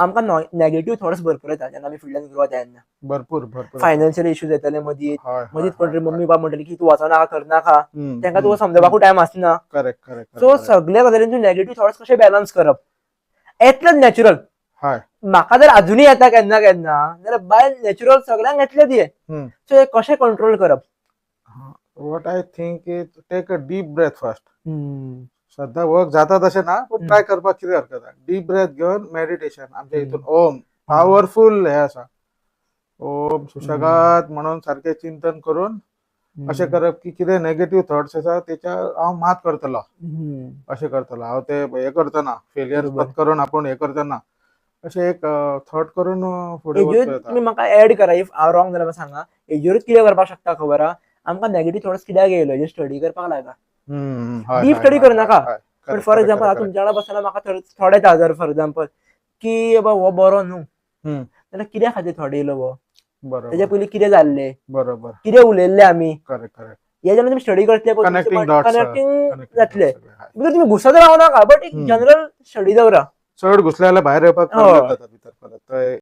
आमकां negative thoughts भरपूर येता जेन्ना आमी फुडल्यान ग्रोथ येना. भरपूर भरपूर फायनान्शियल इश्यूज येतले मदींच हय, मदींच हय, कोण तरी हय, मम्मी बाबा म्हणटली की तूं वचनाका करनाका तांकां तुका हम्म, समजपाकूय टायम आसना. करेक्ट करेक्ट सो सगळ्या गजालींचे नेगेटिव्ह थॉट्स कशे बॅलन्स करप येतलेच नॅचरल. हय म्हाका जर अजूनय येता केन्ना केन्ना जाल्यार बाय नॅचरल सगळ्यांक येतले ती. सो हे कशें कंट्रोल करप. What I think is take a deep breath first. सध्या वर्क जाता तशें ना पूण ट्राय करपाक कितें हरकत आहा. डीप ब्रेथ घेवन मेडिटेशन आमच्या हितून ओम पॉवरफुल हे आसा. ओम सुशेगाद म्हणून सारखें चिंतन करून अशें करप की कितें नेगेटिव्ह थॉट्स आसा तेच्या हांव मात करतलो अशें करतलो. हांव ते हे करतना फेलियर करून आपूण हे करतना अशें एक थॉट करून फुडें हेजेर वचूं येता. तुमी म्हाका ऍड करा इफ हांव रॉंग जाल्यार म्हाका सांगा. हेजेरूच कितें करपाक शकता खबर आहा. आमकां नेगेटिव्ह थॉट्स कित्याक येयलो हेजेर स्टडी करपाक लायता. डीप स्टडी करनाका. बट फॉर एग्जाम्पल हांव तुमच्या वांगडा बसतना म्हाका थॉट येता जर फॉर एग्जाम्पल की बाबा हो बरो न्हू जाल्यार कित्या खातीर थॉट येयलो हो. तेजे पयलीं कितें जाल्लें बरोबर कितें उलयल्लें आमी करेक्ट करेक्ट हे जेन्ना तुमी स्टडी करतले कनेक्टिंग कनेक्टिंग जातले. बिकॉज तुमी घुसत रावनाका बट एक जनरल स्टडी दवरा. चड घुसले जाल्यार भायर येवपाक प्रॉब्लेम जाता भितर परत.